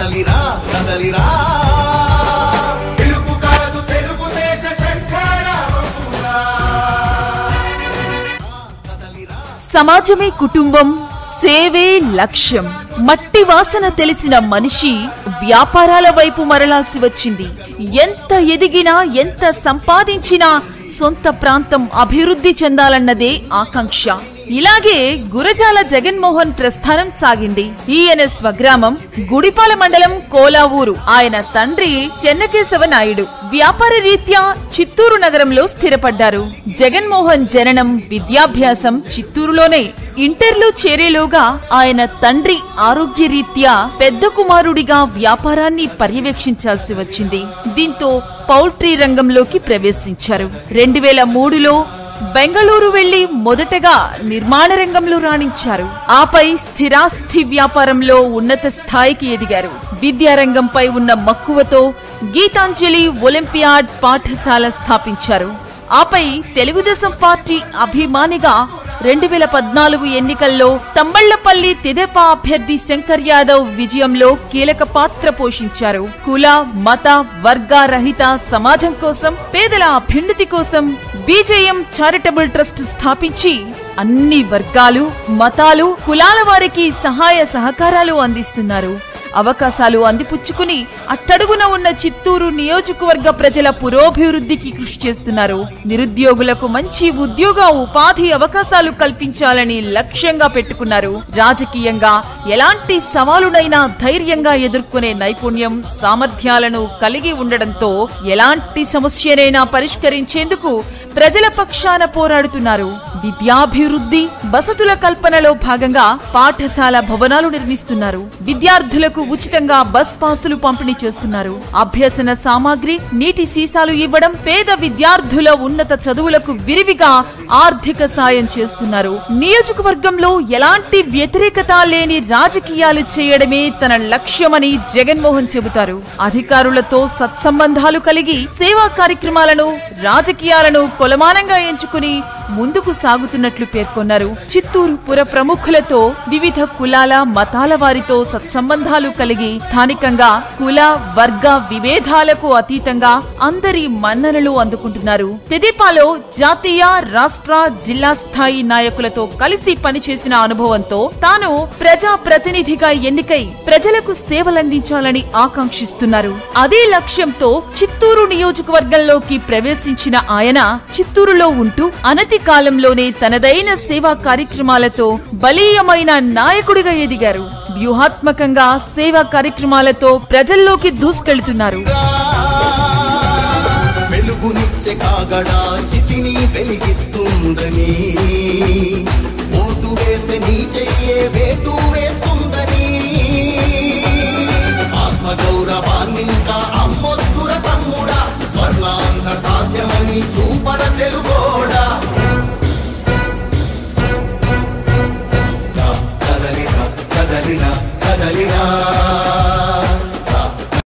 కదలిరా కదలిరా తెలుగు కాదు తెలుగుదేశ శంకరాభరణుడా సమాజమే కుటుంబం, సేవే లక్ష్యం. మట్టి వాసన తెలిసిన మనిషి వ్యాపారాల వైపు మరలాల్సి వచ్చింది. ఎంత ఎదిగినా, ఎంత సంపాదించినా సొంత ప్రాంతం అభివృద్ధి చెందాలన్నదే ఆకాంక్ష. ఇలాగే గురజాల జగన్మోహన్ ప్రస్థానం సాగింది. ఈయన స్వగ్రామం గుడిపాల మండలం కోలావూరు. ఆయన తండ్రి చెన్నకేశవ నాయుడు వ్యాపార రీత్యా చిత్తూరు నగరంలో స్థిరపడ్డారు. జగన్మోహన్ జననం, విద్యాభ్యాసం చిత్తూరులోనే. ఇంటర్లో చేరేలోగా ఆయన తండ్రి ఆరోగ్య రీత్యా పెద్ద కుమారుడిగా వ్యాపారాన్ని పర్యవేక్షించాల్సి వచ్చింది. దీంతో పౌల్ట్రీ రంగంలోకి ప్రవేశించారు. 2003లో బెంగళూరు వెళ్లి మొదటగా నిర్మాణ రంగంలో రాణించారు. ఆపై స్థిరాస్తి వ్యాపారంలో ఉన్నత స్థాయికి ఎదిగారు. విద్యారంగంపై ఉన్న మక్కువతో గీతాంజలి ఒలింపియాడ్ పాఠశాల స్థాపించారు. ఆపై తెలుగుదేశం పార్టీ అభిమానిగా 2014 ఎన్నికల్లో తంబళ్లపల్లి తెదేపా అభ్యర్థి శంకర్ యాదవ్ విజయంలో కీలక పాత్ర పోషించారు. కుల, మత, వర్గ రహిత సమాజం కోసం, పేదల అభ్యున్నతి కోసం బీజేఎం చారిటబుల్ ట్రస్ట్ స్థాపించి అన్ని వర్గాలు, మతాలు, కులాల వారికి సహాయ సహకారాలు అందిస్తున్నారు. అవకాశాలు అందిపుచ్చుకుని అట్టడుగున ఉన్న చిత్తూరు నియోజకవర్గ ప్రజల పురోభివృద్ధికి కృషి చేస్తున్నారు. నిరుద్యోగులకు మంచి ఉద్యోగ ఉపాధి అవకాశాలు కల్పించాలని లక్ష్యంగా పెట్టుకున్నారు. రాజకీయంగా ఎలాంటి సవాలునైనా ధైర్యంగా ఎదుర్కొనే నైపుణ్యం, సామర్థ్యాలను కలిగి ఉండడంతో ఎలాంటి సమస్యనైనా పరిష్కరించేందుకు ప్రజల పక్షాన పోరాడుతున్నారు. విద్యాభివృద్ధి, వసతుల కల్పనలో భాగంగా పాఠశాల భవనాలు నిర్మిస్తున్నారు. విద్యార్థులకు ఉచితంగా బస్ పాసులు పంపిణీ చేస్తున్నారు. అభ్యసన సామాగ్రి, నీటి సీసాలు ఇవ్వడం, పేద విద్యార్థుల ఉన్నత చదువులకు విరివిగా ఆర్థిక సాయం చేస్తున్నారు. నియోజకవర్గంలో ఎలాంటి వ్యతిరేకత లేని రాజకీయాలు చేయడమే తన లక్ష్యమని జగన్మోహన్ చెబుతారు. అధికారులతో సత్సంబంధాలు కలిగి సేవా కార్యక్రమాలను, రాజకీయాలను కొలమానంగా ఎంచుకుని ముందుకు సాగుతున్నట్లు పేర్కొన్నారు. చిత్తూరు పుర ప్రముఖులతో, వివిధ కులాల, మతాల వారితో సత్సంబంధాలు కలిగి స్థానికంగా కుల, వర్గ విభేదాలకు అతీతంగా అందరి మన్ననలు అందుకుంటున్నారు. తెదేపాలో జాతీయ, రాష్ట్ర, జిల్లా స్థాయి నాయకులతో కలిసి పనిచేసిన అనుభవంతో తాను ప్రజా ప్రతినిధిగా ఎన్నికై ప్రజలకు సేవలందించాలని ఆకాంక్షిస్తున్నారు. అదే లక్ష్యంతో చిత్తూరు నియోజకవర్గంలోకి ప్రవేశించిన ఆయన చిత్తూరులో ఉంటూ అనతి కాలంలోనే తనదైన సేవా కార్యక్రమాలతో బలీయమైన నాయకుడిగా ఎదిగారు. వ్యూహాత్మకంగా సేవా కార్యక్రమాలతో ప్రజల్లోకి దూసుకెళ్తున్నారు. వెలుగునిచ్చే కాగడా చితిని వెలిగిస్తుందని, ఓటు వేసే నీ చెయ్యే వేటు వేస్తుందని, ఆత్మగౌరవాన్నింకా అమ్మొద్దుర తమ్ముడా, స్వర్ణాంధ్ర సాధ్యమని చూపర తెలుగు